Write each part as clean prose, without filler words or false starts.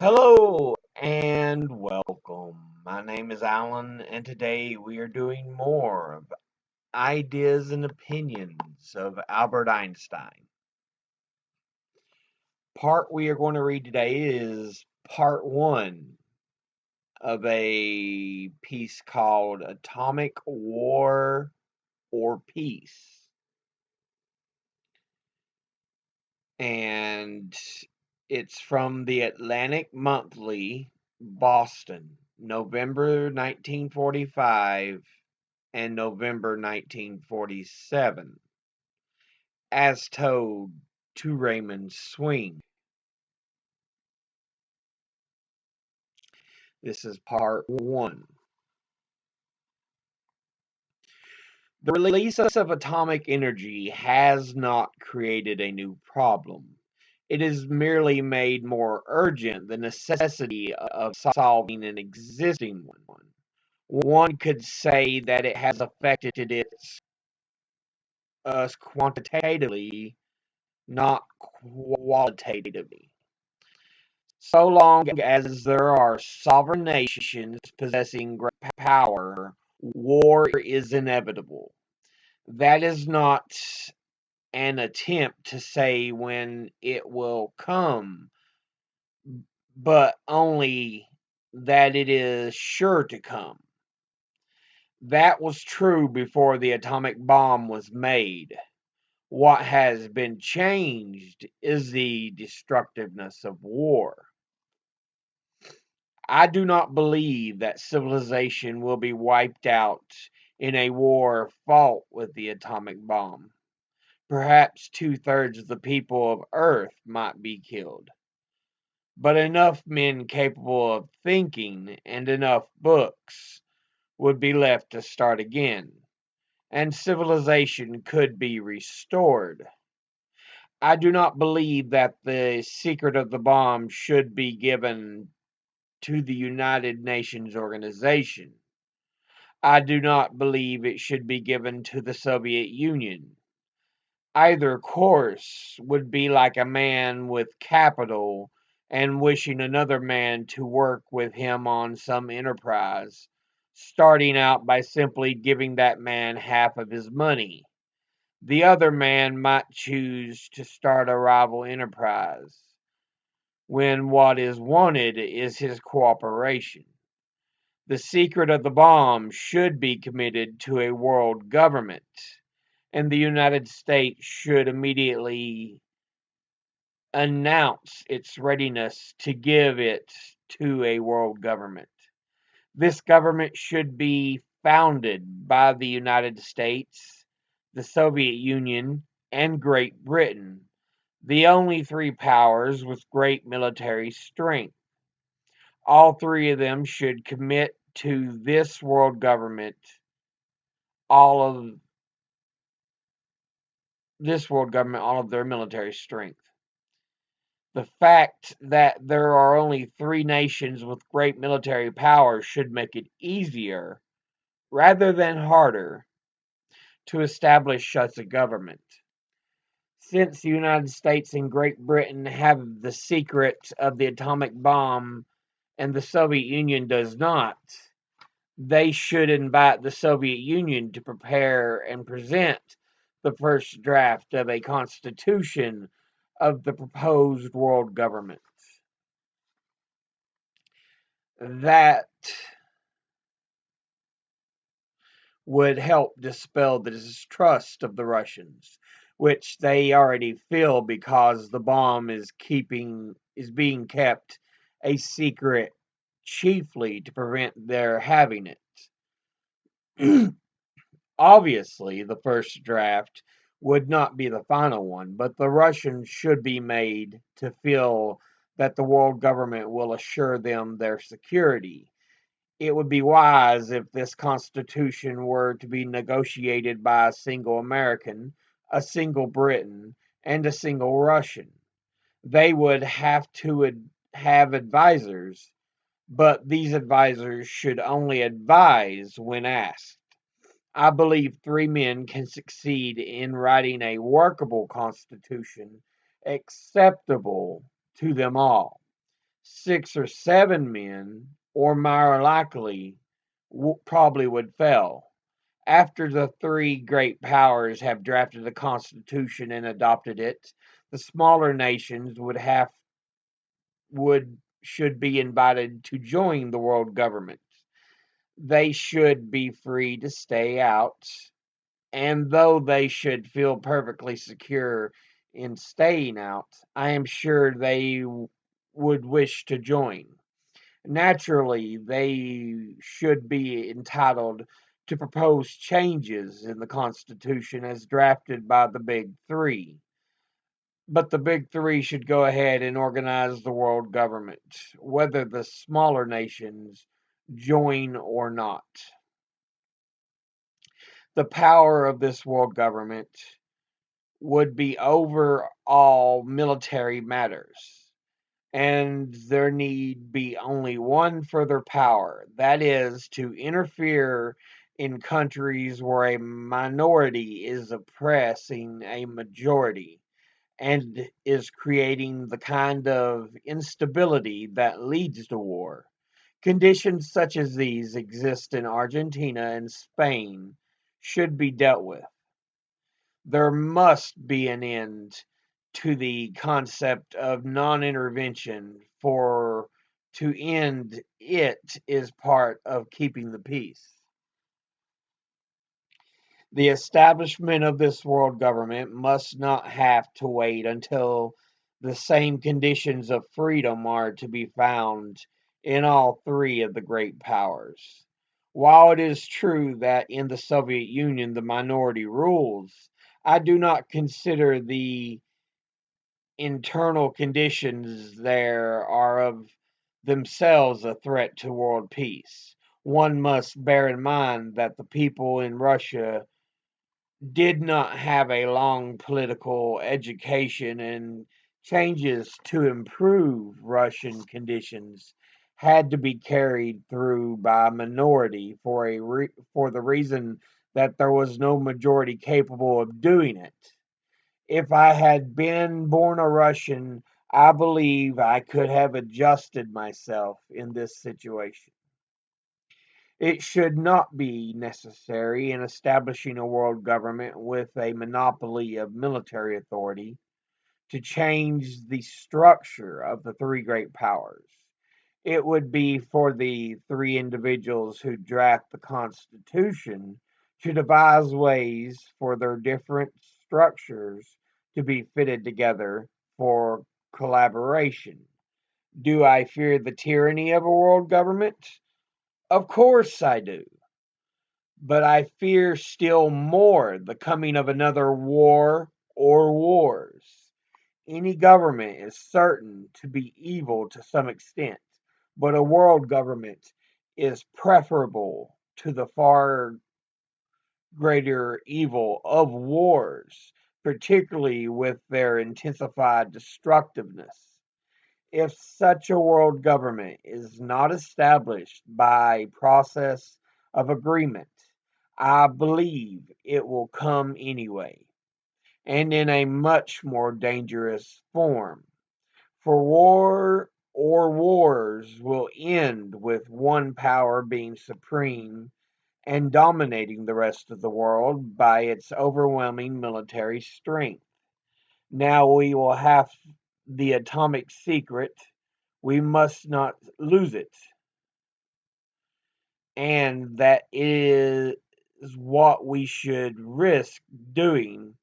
Hello and welcome. My name is Alan, and today we are doing more of Ideas and Opinions of Albert Einstein. Part we are going to read today is part one of a piece called Atomic War or Peace. And it's from the Atlantic Monthly, Boston, November 1945 and November 1947, as told to Raymond Swing. This is part one. The release of atomic energy has not created a new problem. It has merely made more urgent the necessity of solving an existing one. One could say that it has affected us quantitatively, not qualitatively. So long as there are sovereign nations possessing great power, war is inevitable. That is not an attempt to say when it will come, but only that it is sure to come. That was true before the atomic bomb was made. What has been changed is the destructiveness of war. I do not believe that civilization will be wiped out in a war fought with the atomic bomb. Perhaps two-thirds of the people of Earth might be killed, but enough men capable of thinking and enough books would be left to start again, and civilization could be restored. I do not believe that the secret of the bomb should be given to the United Nations organization. I do not believe it should be given to the Soviet Union. Either course would be like a man with capital and wishing another man to work with him on some enterprise, starting out by simply giving that man half of his money. The other man might choose to start a rival enterprise, when what is wanted is his cooperation. The secret of the bomb should be committed to a world government, and the United States should immediately announce its readiness to give it to a world government. This government should be founded by the United States, the Soviet Union, and Great Britain, the only three powers with great military strength. All three of them should commit to this world government all of all of their military strength. The fact that there are only three nations with great military power should make it easier, rather than harder, to establish such a government. Since the United States and Great Britain have the secret of the atomic bomb and the Soviet Union does not, they should invite the Soviet Union to prepare and present the first draft of a constitution of the proposed world government. That would help dispel the distrust of the Russians, which they already feel because the bomb is being kept a secret chiefly to prevent their having it. Obviously, the first draft would not be the final one, but the Russians should be made to feel that the world government will assure them their security. It would be wise if this constitution were to be negotiated by a single American, a single Briton, and a single Russian. They would have to have advisors, but these advisors should only advise when asked. I believe three men can succeed in writing a workable constitution acceptable to them all. 6 or 7 men, or more likely, probably would fail. After the three great powers have drafted the Constitution and adopted it, the smaller nations would should be invited to join the world government. They should be free to stay out, and though they should feel perfectly secure in staying out, I am sure they would wish to join. Naturally, they should be entitled to propose changes in the Constitution as drafted by the Big Three. But the Big Three should go ahead and organize the world government, whether the smaller nations join or not. The power of this world government would be over all military matters, and there need be only one further power, that is, to interfere in countries where a minority is oppressing a majority and is creating the kind of instability that leads to war. Conditions such as these exist in Argentina and Spain should be dealt with. There must be an end to the concept of non-intervention, for to end it is part of keeping the peace. The establishment of this world government must not have to wait until the same conditions of freedom are to be found in all three of the great powers. While it is true that in the Soviet Union the minority rules, I do not consider the internal conditions there are of themselves a threat to world peace. One must bear in mind that the people in Russia did not have a long political education, and changes to improve Russian conditions had to be carried through by a minority for the reason that there was no majority capable of doing it. If I had been born a Russian, I believe I could have adjusted myself in this situation. It should not be necessary in establishing a world government with a monopoly of military authority to change the structure of the three great powers. It would be for the three individuals who draft the Constitution to devise ways for their different structures to be fitted together for collaboration. Do I fear the tyranny of a world government? Of course I do. But I fear still more the coming of another war or wars. Any government is certain to be evil to some extent, but a world government is preferable to the far greater evil of wars, particularly with their intensified destructiveness. If such a world government is not established by process of agreement, I believe it will come anyway, and in a much more dangerous form. For war or wars will end with one power being supreme and dominating the rest of the world by its overwhelming military strength. Now we will have the atomic secret. We must not lose it. And that is what we should risk doing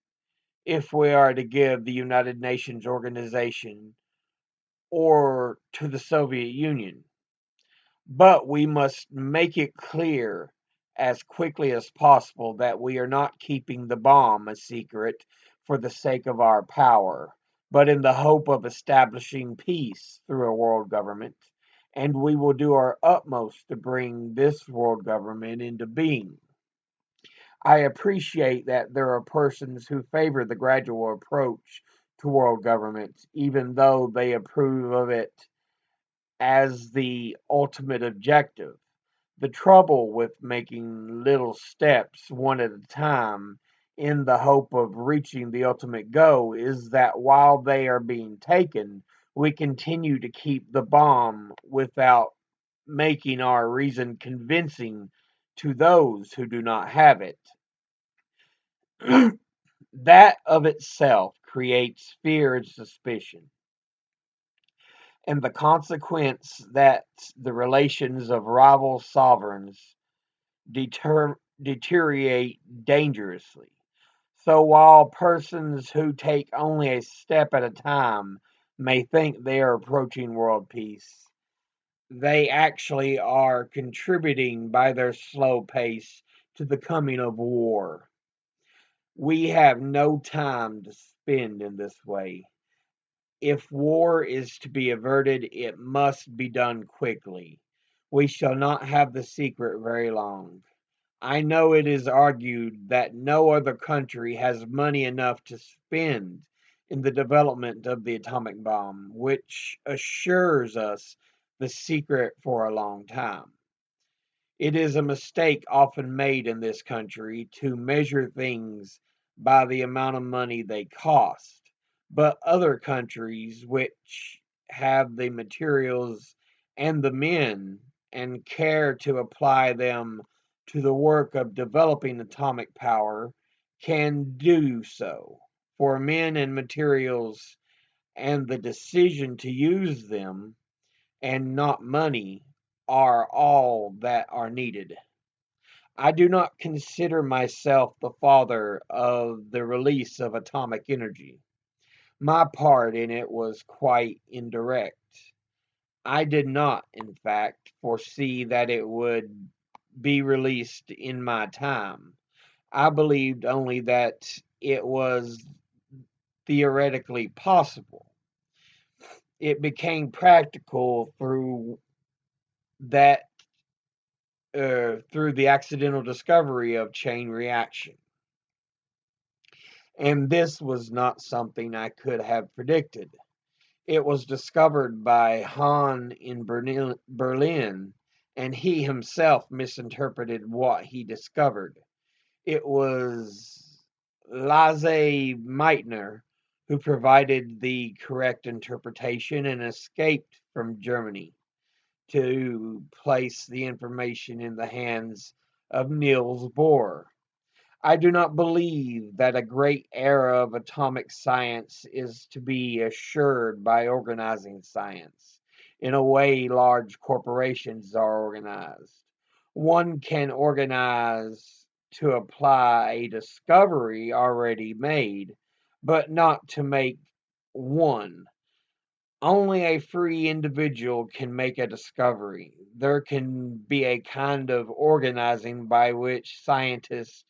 if we are to give the United Nations organization or to the Soviet Union. But we must make it clear as quickly as possible that we are not keeping the bomb a secret for the sake of our power, but in the hope of establishing peace through a world government, and we will do our utmost to bring this world government into being. I appreciate that there are persons who favor the gradual approach to world government, even though they approve of it as the ultimate objective. The trouble with making little steps one at a time in the hope of reaching the ultimate goal is that while they are being taken, we continue to keep the bomb without making our reason convincing to those who do not have it. That of itself creates fear and suspicion, and the consequence that the relations of rival sovereigns deteriorate dangerously. So while persons who take only a step at a time may think they are approaching world peace, they actually are contributing by their slow pace to the coming of war. We have no time to spend in this way. If war is to be averted, it must be done quickly. We shall not have the secret very long. I know it is argued that no other country has money enough to spend in the development of the atomic bomb, which assures us the secret for a long time. It is a mistake often made in this country to measure things by the amount of money they cost, but other countries which have the materials and the men and care to apply them to the work of developing atomic power can do so, for men and materials and the decision to use them and not money are all that are needed. I do not consider myself the father of the release of atomic energy. My part in it was quite indirect. I did not, in fact, foresee that it would be released in my time. I believed only that it was theoretically possible. It became practical that through the accidental discovery of chain reaction. And this was not something I could have predicted. It was discovered by Hahn in Berlin, and he himself misinterpreted what he discovered. It was Lise Meitner who provided the correct interpretation and escaped from Germany to place the information in the hands of Niels Bohr. I do not believe that a great era of atomic science is to be assured by organizing science in a way large corporations are organized. One can organize to apply a discovery already made, but not to make one. Only a free individual can make a discovery. There can be a kind of organizing by which scientists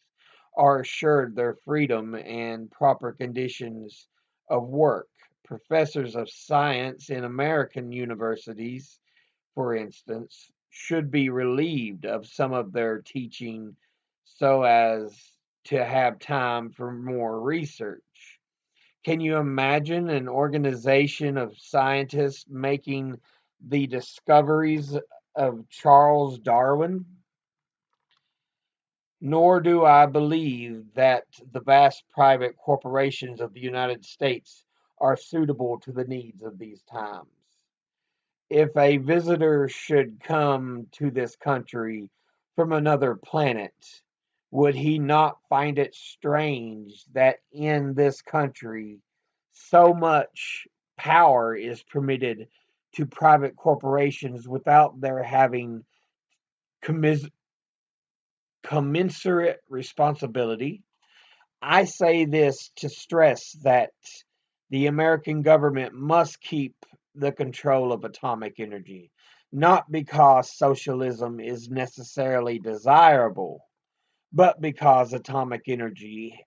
are assured their freedom and proper conditions of work. Professors of science in American universities, for instance, should be relieved of some of their teaching so as to have time for more research. Can you imagine an organization of scientists making the discoveries of Charles Darwin? Nor do I believe that the vast private corporations of the United States are suitable to the needs of these times. If a visitor should come to this country from another planet, would he not find it strange that in this country so much power is permitted to private corporations without their having commis- commensurate responsibility? I say this to stress that the American government must keep the control of atomic energy, not because socialism is necessarily desirable, but because atomic energy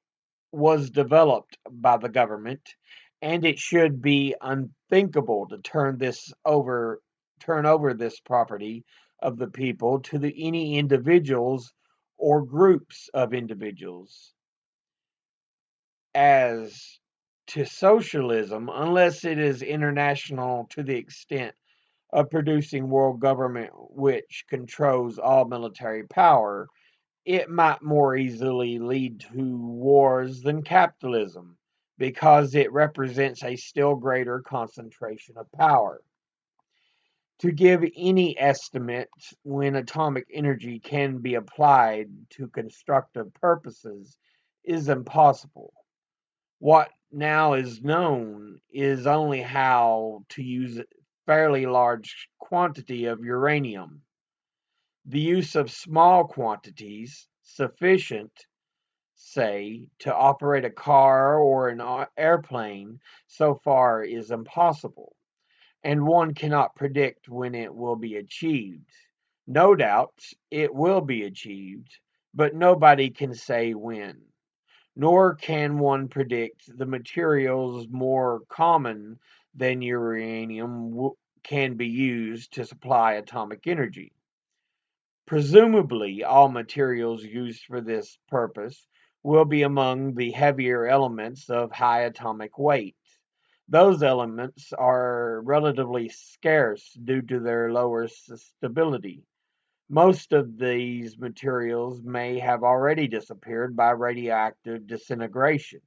was developed by the government, and it should be unthinkable to turn over this property of the people to any individuals or groups of individuals. As to socialism, unless it is international to the extent of producing world government which controls all military power, it might more easily lead to wars than capitalism. because it represents a still greater concentration of power. To give any estimate when atomic energy can be applied to constructive purposes is impossible. What now is known is only how to use a fairly large quantity of uranium. The use of small quantities, sufficient, say, to operate a car or an airplane, so far is impossible, and one cannot predict when it will be achieved. No doubt it will be achieved, but nobody can say when. Nor can one predict the materials more common than uranium can be used to supply atomic energy. Presumably, all materials used for this purpose will be among the heavier elements of high atomic weight. Those elements are relatively scarce due to their lower stability. Most of these materials may have already disappeared by radioactive disintegration.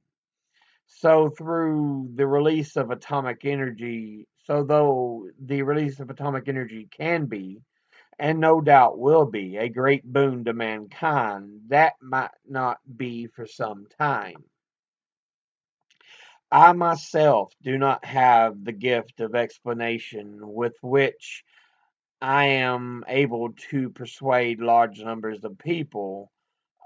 So through the release of atomic energy, so though the release of atomic energy can be, and no doubt will be, a great boon to mankind, that might not be for some time. I myself do not have the gift of explanation with which I am able to persuade large numbers of people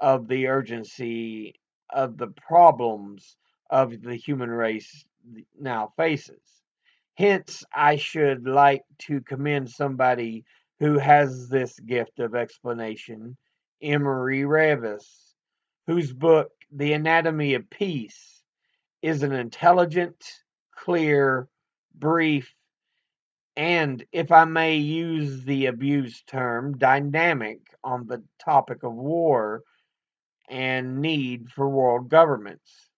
of the urgency of the problems of the human race now faces. Hence, I should like to commend somebody who has this gift of explanation, Emery Revis, whose book, The Anatomy of Peace, is an intelligent, clear, brief, and, if I may use the abused term, dynamic on the topic of war and need for world governments.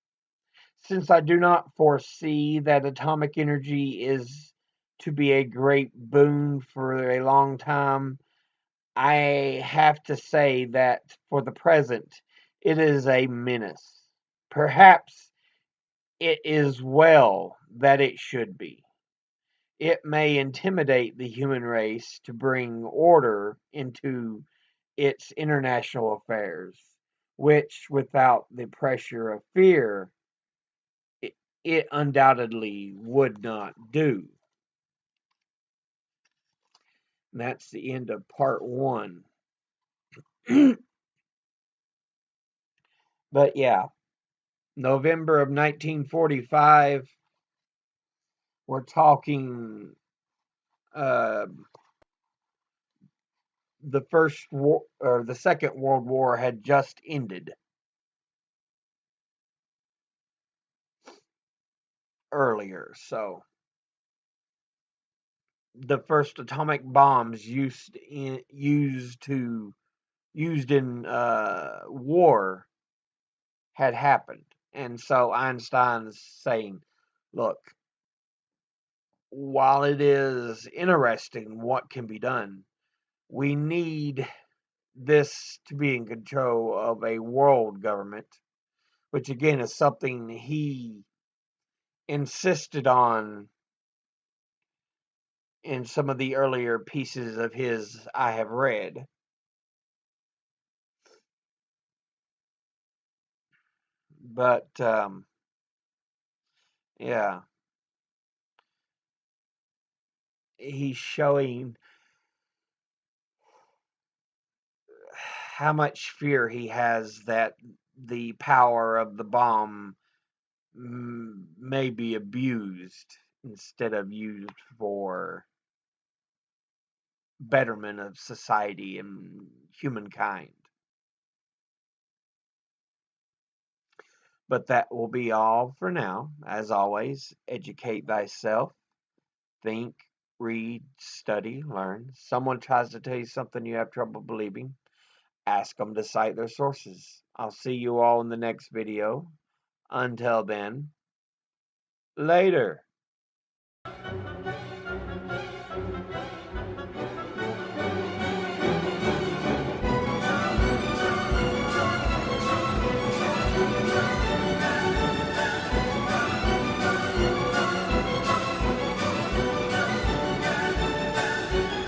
Since I do not foresee that atomic energy is to be a great boon for a long time, I have to say that for the present it is a menace. Perhaps it is well that it should be. It may intimidate the human race to bring order into its international affairs, which, without the pressure of fear, it undoubtedly would not do. And that's the end of part one. But yeah, November of 1945, we're talking uh, the first war or the Second World War had just ended earlier. So the first atomic bombs used in war had happened, and so Einstein's saying, "Look, while it is interesting what can be done, we need this to be in control of a world government," which again is something he insisted on in some of the earlier pieces of his I have read. But yeah, he's showing how much fear he has that the power of the bomb may be abused instead of used for betterment of society and humankind. But that will be all for now. As always, educate thyself, think, read, study, learn. Someone tries to tell you something you have trouble believing, ask them to cite their sources. I'll see you all in the next video. Until then, later.